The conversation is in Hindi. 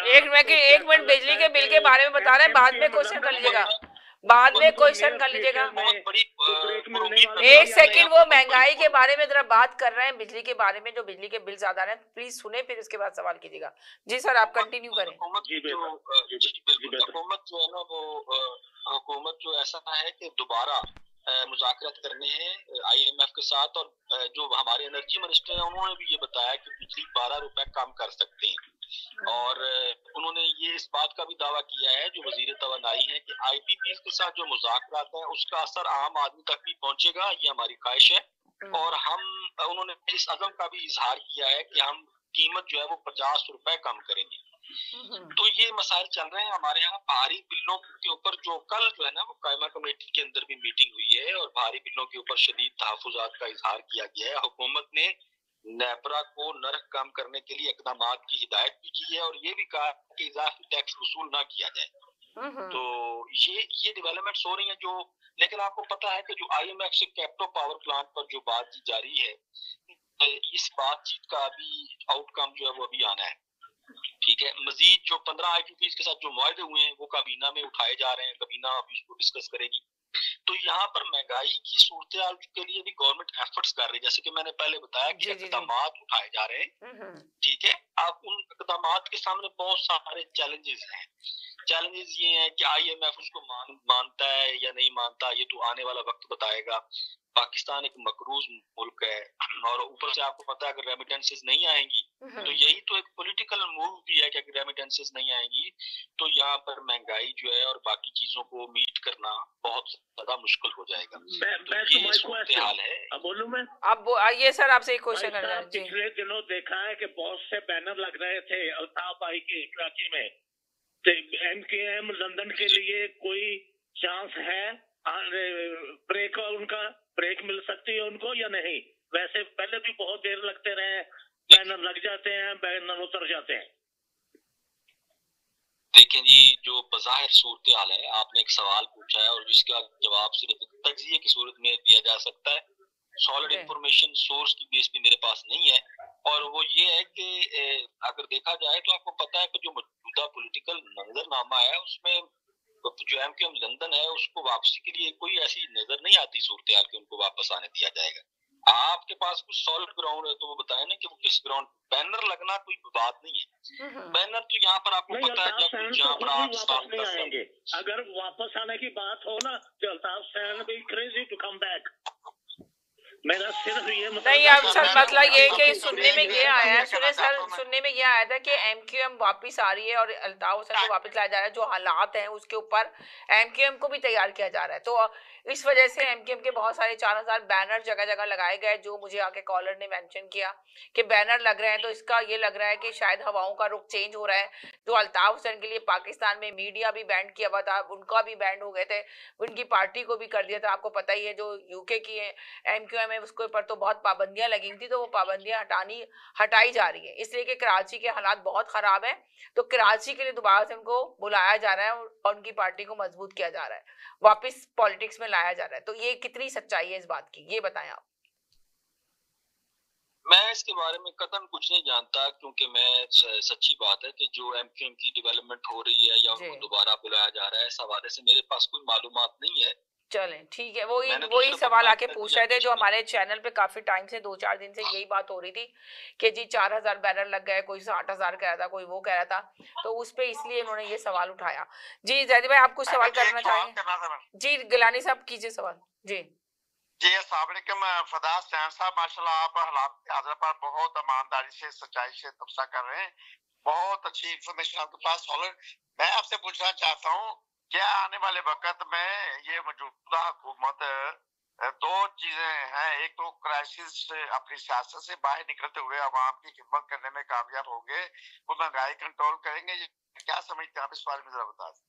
एक मिनट बिजली के बिल के बारे में बता रहे हैं, बाद में क्वेश्चन कर लीजिएगा, बाद में क्वेश्चन कर लीजिएगा। एक सेकंड, वो महंगाई के बारे में जरा बात कर रहे हैं, बिजली के बारे में, जो बिजली के बिल ज्यादा रहे हैं, प्लीज सुने फिर उसके बाद सवाल कीजिएगा। जी सर, आप कंटिन्यू करें। हुकूमत जो है ना वो हुकूमत जो ऐसा है कि दोबारा मुज़ाकरात करने हैं IMF के साथ, और जो हमारे एनर्जी मिनिस्टर हैं उन्होंने भी ये बताया कि बिजली 12 रुपए कम कर सकते हैं, और उन्होंने ये इस बात का भी दावा किया है जो वजीर तवानाई है कि IPPs के साथ जो मुज़ाकरात हैं उसका असर आम आदमी तक भी पहुंचेगा, ये हमारी ख्वाहिश है। और उन्होंने इस अज़म का भी इजहार किया है कि हम कीमत जो है वो 50 रुपए कम करेंगे। तो ये मसाइल चल रहे हैं हमारे यहाँ। भारी बिलों के ऊपर जो कल जो है ना वो कायमा कमेटी के अंदर भी मीटिंग हुई है, और भारी बिलों के ऊपर शदीद तहफ़्फ़ुज़ात का इजहार किया गया है। हुकूमत ने नेपरा को नर्क कम करने के लिए इक़दाम की हिदायत भी की है, और ये भी कहा कि इजाफी टैक्स वसूल ना किया जाए। तो ये डेवलपमेंट्स हो रही हैं जो, लेकिन आपको पता है कि जो IMF से कैप्टो पावर प्लांट पर जो बातचीत जारी है, इस बातचीत का अभी आउटकम जो है वो अभी आना है। ठीक है, मजीद जो 15 IPPs के साथ जो मुआहदे हुए हैं वो काबीना में उठाए जा रहे हैं, काबीना अभी इसको डिस्कस करेगी। तो यहाँ पर महंगाई की सूरत हाल के लिए भी गवर्नमेंट एफर्ट्स कर रही है, जैसे कि मैंने पहले बताया कि इक़दाम उठाए जा रहे हैं। ठीक है, अब उन इक़दाम के सामने बहुत सारे चैलेंजेस हैं। चैलेंजेस ये हैं कि IMF उसको मानता है या नहीं मानता, ये तो आने वाला वक्त बताएगा। पाकिस्तान एक मकरूज मुल्क है, और ऊपर से आपको पता है अगर रेमिटेंसेस नहीं आएंगी तो यही तो एक पॉलिटिकल मूव भी है कि अगर रेमिटेंसेस नहीं आएंगी तो यहाँ पर महंगाई जो है और बाकी चीजों को मीट करना बहुत ज्यादा मुश्किल हो जाएगा। तो ये सूरत हाल है। अब बोलूं मैं? अब ये सर आपसे एक क्वेश्चन करना है। पिछले दिनों देखा है कि बहुत से बैनर लग रहे थे अल्ताफ भाई के कराची में, तो MQM लंदन के लिए कोई चांस है ब्रेक, और उनका ब्रेक मिल सकती है उनको या नहीं? वैसे पहले भी बहुत देर लगते रहे, बैनर लग जाते हैं, बैनर उतर जाते हैं। देखें जी, जो बज़ाहिर सूरत हाल है, आपने एक सवाल पूछा है और जिसका जवाब सिर्फ तज्जिए की सूरत में दिया जा सकता है। सॉलिड इंफॉर्मेशन सोर्स की बेस पे मेरे पास नहीं है, और वो ये है कि अगर देखा जाए तो आपको पता है कि जो मौजूदा पॉलिटिकल मंजरनामा है उसमें जो MQM लंदन है उसको वापसी के लिए कोई ऐसी नजर नहीं आती सूरत हाल कि उनको वापस आने दिया जाएगा। आपके पास कुछ सॉलिड ग्राउंड है तो वो बताए ना कि वो किस ग्राउंड। बैनर लगना कोई बात नहीं है, बैनर तो यहाँ पर आपको पता है जहाँ पर आप वापस नहीं आएंगे। अगर वापस आने की बात हो ना तो अल्ताफ सैन भी क्रेजी टू कम बैक। मेरा सिर्फ ये नहीं, अब सर मतलब ये कि सुनने में ये आया है, सुनने में ये आया था कि MQM वापस आ रही है और अल्ताफ हुसैन को वापस लाया जा रहा है। जो हालात हैं उसके ऊपर MQM को भी तैयार किया जा रहा है, तो इस वजह से MQM के बहुत सारे 4000 बैनर जगह जगह लगाए गए। जो मुझे आके कॉलर ने मेंशन किया कि बैनर लग रहे हैं, तो इसका ये लग रहा है कि शायद हवाओं का रुख चेंज हो रहा है। जो अल्ताफ हुसैन के लिए पाकिस्तान में मीडिया भी बैन किया हुआ था, उनका भी बैन हो गए थे, उनकी पार्टी को भी कर दिया था। आपको पता ही है जो UK की MQM है उसके ऊपर तो बहुत पाबंदियां लगी थी, तो वो पाबंदियां हटाई जा रही है, इसलिए कि कराची के हालात बहुत खराब हैं। तो कराची के लिए दोबारा से उनको बुलाया जा रहा है और उनकी पार्टी को मजबूत किया जा रहा है, वापस पॉलिटिक्स में लाया जा रहा है। तो ये कितनी सच्चाई है इस बात की, ये बताएं आप। मैं इसके बारे में कतन कुछ नहीं जानता, क्योंकि मैं सच्ची बात है कि जो MQM की डेवलपमेंट हो रही है या उनको दोबारा बुलाया जा रहा है, इस हवाले से मेरे पास कोई मालूमात नहीं है। चलें ठीक है, वही सवाल आके पूछ रहे थे जो हमारे चैनल पे काफी टाइम से 2-4 दिन से यही बात हो रही थी कि जी 4000 बैनर लग गए, कोई 60,000 कह रहा था, कोई वो कह रहा था, तो उस पे इसलिए इन्होंने ये सवाल उठाया। जी जैदी भाई, आप कुछ सवाल करना चाहेंगे? जी गिलानी साहब कीजिए सवाल। जी अस्सलाम वालेकुम फदास सैन साहब, माशाल्लाह आप हालात हाजिर पर बहुत ईमानदारी से सच्चाई से तबसरा कर रहे हैं, बहुत अच्छी इंफॉर्मेशन आपके पास सॉलिड। मैं आपसे पूछना चाहता हूँ, क्या आने वाले वक्त में ये मौजूदा हुकूमत दो चीजें हैं, एक तो क्राइसिस अपनी सियासत से बाहर निकलते हुए आवाम की खिदमत करने में कामयाब होंगे, वो महंगाई कंट्रोल करेंगे, क्या समझते हैं आप इस बारे में जरा बता दें।